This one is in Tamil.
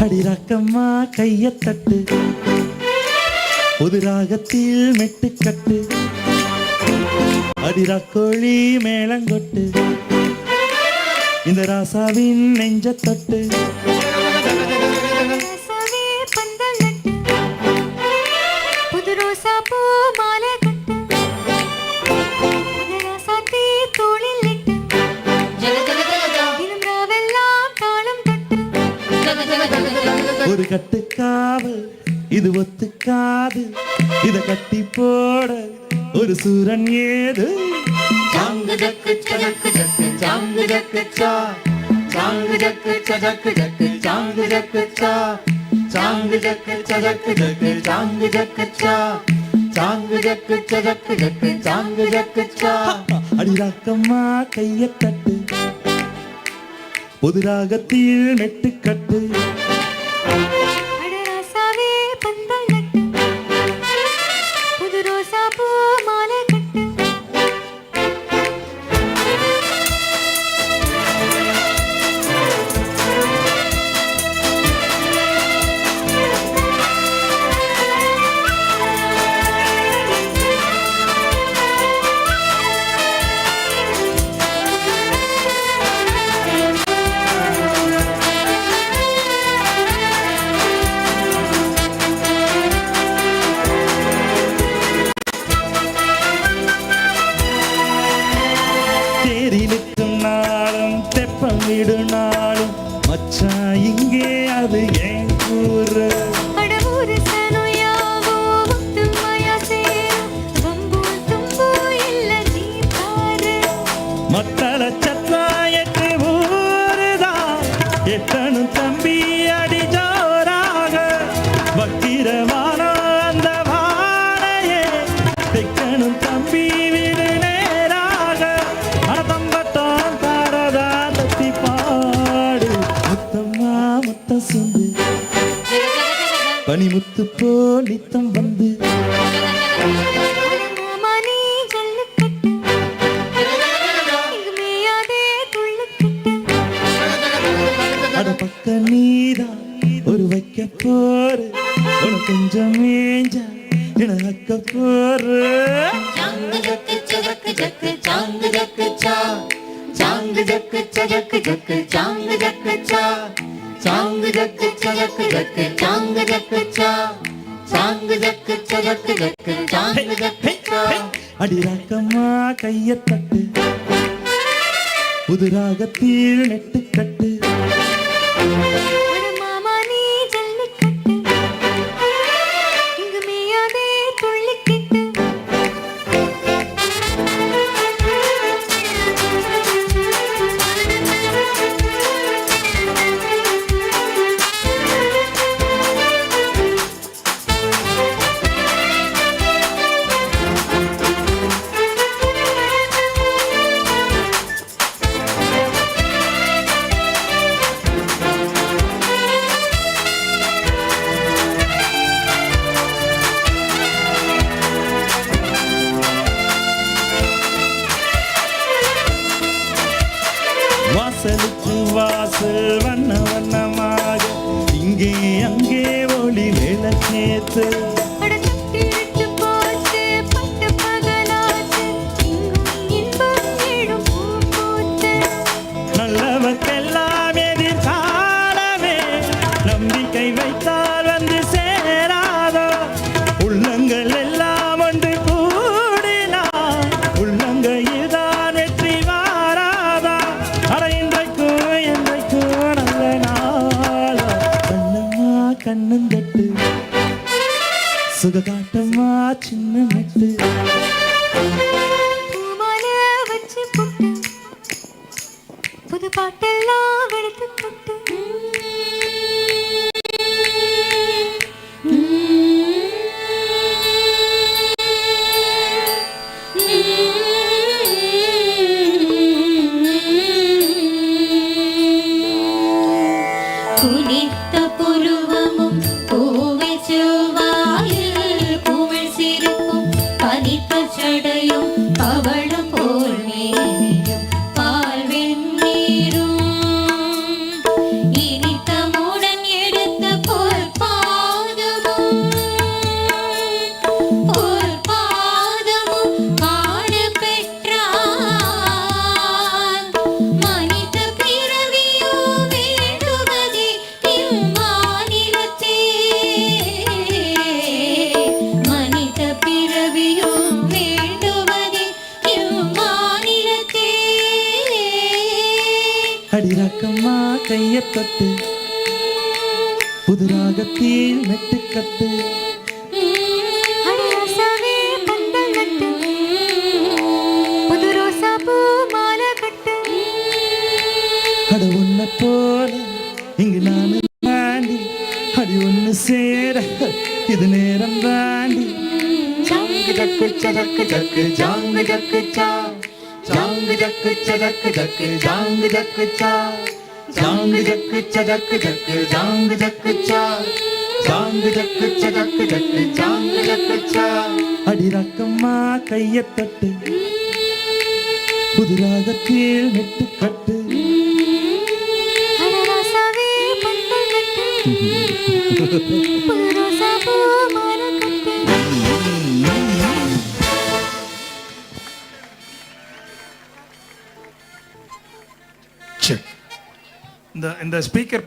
அடி ரக்கம்மா கையத்தட்டு புது ராகத்தில் மெட்டுக்கட்டு அடி ரக்கோழி மேளங்கொட்டு இந்த ராசாவின் நெஞ்ச தொட்டு புது ரோசா பூ மாலை ஒரு கட்டுக்காவு இது ஒத்துக்காது இத கட்டி போட ஒரு சூரன் ஏது song jug சதக்கு jug song jug சா song jug சதக்கு jug song jug சா song jug சதக்கு jug song jug சா song jug சதக்கு jug song jug சா அடி ராக்கம்மா கைய தட்டு புது ராகத்தில் நெட்டுக்கட்டு நாளும் மச்சான் இங்கே அது ஏன் கூறு மத்தள சத்தாயத்து ஊருதான் எத்தனும் தம்பி அடி ஜோராக வக்கிரமான அந்த வாழையே தெக்கனும் தம்பி விடு நேராக அடதம்பட்டம் தாரதா தத்தி பாடு முத்தம்மா முத்தம் சுண்டு பனிமுத்து போல் நித்தம் வந்து பக்க நீதான் ஒரு வைக்க போரு உனக்கு கொஞ்சம் மேஞ்சா இணக்க bore song jug சதக்கு jug song jug சா song jug சதக்கு jug song jug சா song jug சதக்கு jug song jug சா song jug சதக்கு jug song jug சா அடி ராக்கம்மா கைய தட்டு புது ராகத்தில் நெட்டுக்கட்டு வாசலுக்கு வாசல் வண்ண வண்ணமாக இங்கே அங்கே ஒளி விளக்கேத்து நல்லவர்க்கெல்லாம் எதிர்காலமே நம்பிக்கை வைத்தால் வந்து சேராதோ உள்ளங்கள் எல்லாம் ஒன்று கூடினார் உள்ளங்கையில் தான் வெற்றி வாராதா இன்றைக்கும் என்றைக்கும் நல்ல நாளா கண்ணம்மா கண்ணந்தட்டு சுக காட்டம்மா சின்ன மெட்டு புது பாட்டெல்லாம் எடுத்து போட்டு குனித்த புருவமும் பூவை செவ்வாயில் பூவல் சிரிப்பும் பனித்த சடையும் பவளம் போல் மேனியும் பால் வெந்நீரும் ரக்கம்மா கைய தொட்டு புது ராகத்தில் மெட்டுக்கட்டு அடராசாவே பந்தல் கட்டு புது ரோசா பூ மாலை கட்டு அட உன்னை போல இங்கு நானும் தாண்டி அடி ஒன்று சேர இது நேரம் தாண்டி ஜாங்கு ஜக்கு சதக்கு ஜக்கு ஜாங்கு ஜக்கு சா ஜாங்கு ஜக்கு சதக்கு ஜக்கு ஜாங்கு ஜக்கு சா ஜாங்கு ஜக்கு சதக்கு ஜக்கு ஜாங்கு ஜக்கு சா ஜாங்கு ஜக்கு சதக்கு ஜக்கு ஜாங்கு ஜக்கு சா அடி ரக்கம்மா கைய தொட்டு புது ராகத்தில் மெட்டுக்கட்டு அடராசாவே பந்தல் கட்டு புது ரோசா பூ மாலை கட்டு இந்த ஸ்பீக்கர்